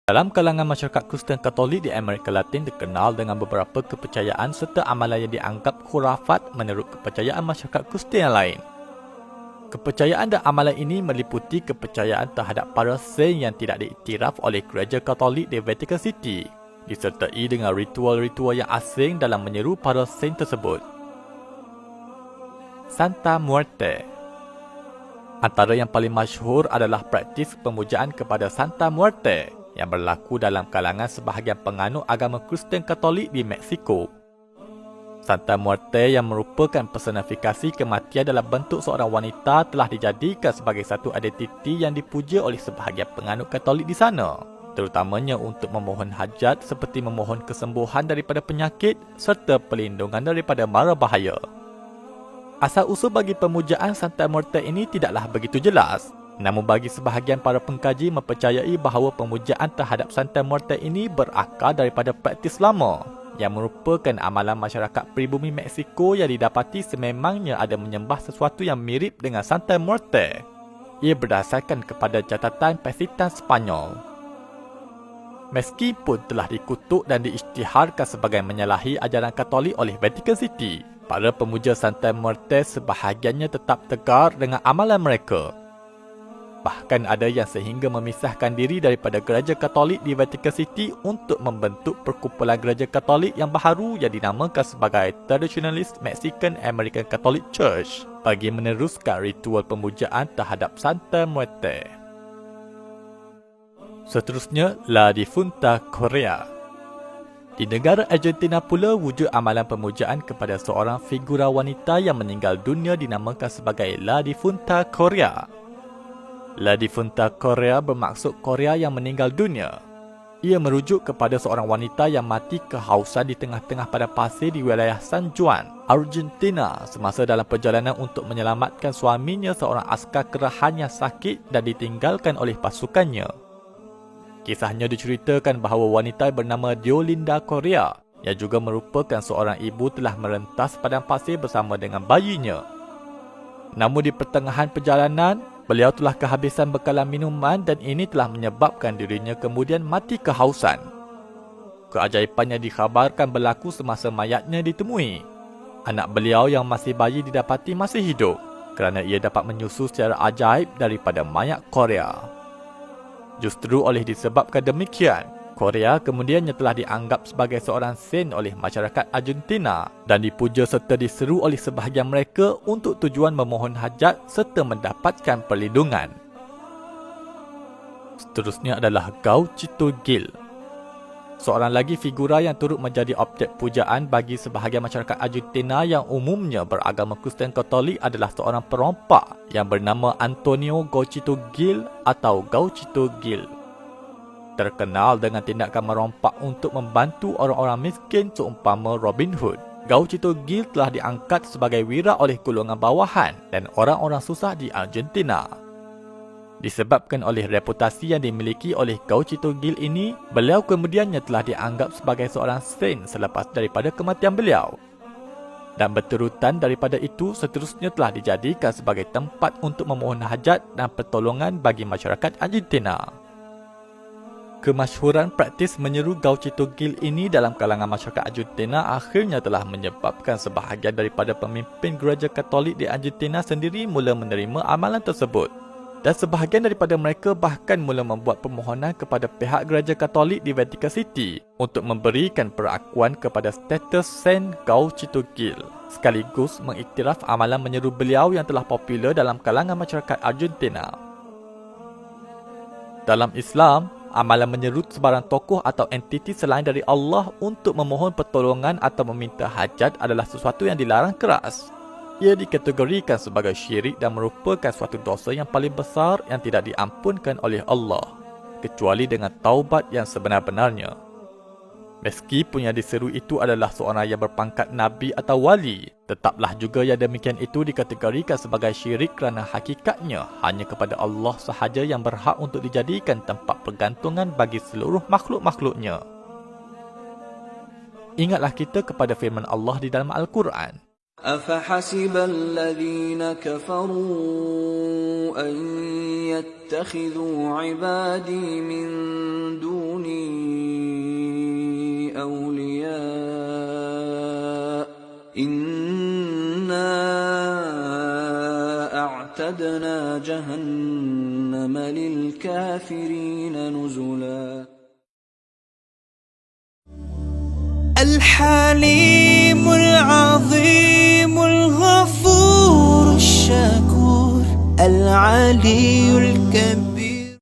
Dalam kalangan masyarakat Kristen Katolik di Amerika Latin dikenal dengan beberapa kepercayaan serta amalan yang dianggap khurafat menurut kepercayaan masyarakat Kristen yang lain. Kepercayaan dan amalan ini meliputi kepercayaan terhadap para saint yang tidak diiktiraf oleh Gereja Katolik di Vatican City, disertai dengan ritual-ritual yang asing dalam menyeru para saint tersebut. Santa Muerte. Antara yang paling masyhur adalah praktis pemujaan kepada Santa Muerte yang berlaku dalam kalangan sebahagian penganut agama Kristen Katolik di Meksiko. Santa Muerte yang merupakan personifikasi kematian dalam bentuk seorang wanita telah dijadikan sebagai satu identiti yang dipuja oleh sebahagian penganut Katolik di sana, terutamanya untuk memohon hajat seperti memohon kesembuhan daripada penyakit serta perlindungan daripada mara bahaya. Asal-usul bagi pemujaan Santa Muerte ini tidaklah begitu jelas. Namun bagi sebahagian para pengkaji mempercayai bahawa pemujaan terhadap Santa Muerte ini berakar daripada praktis lama yang merupakan amalan masyarakat pribumi Meksiko yang didapati sememangnya ada menyembah sesuatu yang mirip dengan Santa Muerte. Ia berdasarkan kepada catatan Pesitan Spanyol. Meskipun telah dikutuk dan diisytiharkan sebagai menyalahi ajaran Katolik oleh Vatican City, para pemuja Santa Muerte sebahagiannya tetap tegar dengan amalan mereka. Bahkan ada yang sehingga memisahkan diri daripada Gereja Katolik di Vatican City untuk membentuk perkumpulan Gereja Katolik yang baharu yang dinamakan sebagai Traditionalist Mexican American Catholic Church bagi meneruskan ritual pemujaan terhadap Santa Muerte. Seterusnya, La Difunta Korea. Di negara Argentina pula wujud amalan pemujaan kepada seorang figura wanita yang meninggal dunia dinamakan sebagai La Difunta Korea. La Difunta Korea bermaksud Korea yang meninggal dunia. Ia merujuk kepada seorang wanita yang mati kehausan di tengah-tengah padang pasir di wilayah San Juan, Argentina semasa dalam perjalanan untuk menyelamatkan suaminya seorang askar kerahan yang sakit dan ditinggalkan oleh pasukannya. Kisahnya diceritakan bahawa wanita bernama Diolinda Korea yang juga merupakan seorang ibu telah merentas padang pasir bersama dengan bayinya. Namun di pertengahan perjalanan, beliau telah kehabisan bekalan minuman dan ini telah menyebabkan dirinya kemudian mati kehausan. Keajaiban yang dikhabarkan berlaku semasa mayatnya ditemui. Anak beliau yang masih bayi didapati masih hidup kerana ia dapat menyusu secara ajaib daripada mayat Korea. Justru oleh disebabkan demikian, Korea kemudiannya telah dianggap sebagai seorang saint oleh masyarakat Argentina dan dipuja serta diseru oleh sebahagian mereka untuk tujuan memohon hajat serta mendapatkan perlindungan. Seterusnya adalah Gauchito Gil. Seorang lagi figura yang turut menjadi objek pujaan bagi sebahagian masyarakat Argentina yang umumnya beragama Kristen Katolik adalah seorang perompak yang bernama Antonio Gauchito Gil atau Gauchito Gil. Terkenal dengan tindakan merompak untuk membantu orang-orang miskin seumpama Robin Hood. Gauchito Gil telah diangkat sebagai wira oleh golongan bawahan dan orang-orang susah di Argentina. Disebabkan oleh reputasi yang dimiliki oleh Gauchito Gil ini, beliau kemudiannya telah dianggap sebagai seorang saint selepas daripada kematian beliau. Dan berterutan daripada itu, seterusnya telah dijadikan sebagai tempat untuk memohon hajat dan pertolongan bagi masyarakat Argentina. Kemasyhuran praktis menyeru Gauchito Gil ini dalam kalangan masyarakat Argentina akhirnya telah menyebabkan sebahagian daripada pemimpin Gereja Katolik di Argentina sendiri mula menerima amalan tersebut. Dan sebahagian daripada mereka bahkan mula membuat permohonan kepada pihak Gereja Katolik di Vatican City untuk memberikan perakuan kepada status Saint Gauchito Gil, sekaligus mengiktiraf amalan menyeru beliau yang telah popular dalam kalangan masyarakat Argentina. Dalam Islam, amalan menyerut sebarang tokoh atau entiti selain dari Allah untuk memohon pertolongan atau meminta hajat adalah sesuatu yang dilarang keras. Ia dikategorikan sebagai syirik dan merupakan suatu dosa yang paling besar yang tidak diampunkan oleh Allah, kecuali dengan taubat yang sebenar-benarnya. Meskipun yang diseru itu adalah seorang yang berpangkat Nabi atau Wali, tetaplah juga yang demikian itu dikategorikan sebagai syirik kerana hakikatnya hanya kepada Allah sahaja yang berhak untuk dijadikan tempat pergantungan bagi seluruh makhluk-makhluknya. Ingatlah kita kepada firman Allah di dalam Al-Quran. أفحسب الذين كفروا أن يتخذوا عبادي من دوني أولياء إنا أعتدنا جهنم للكافرين نزلا الحليم العظيم الغفور الشكور العلي الكبير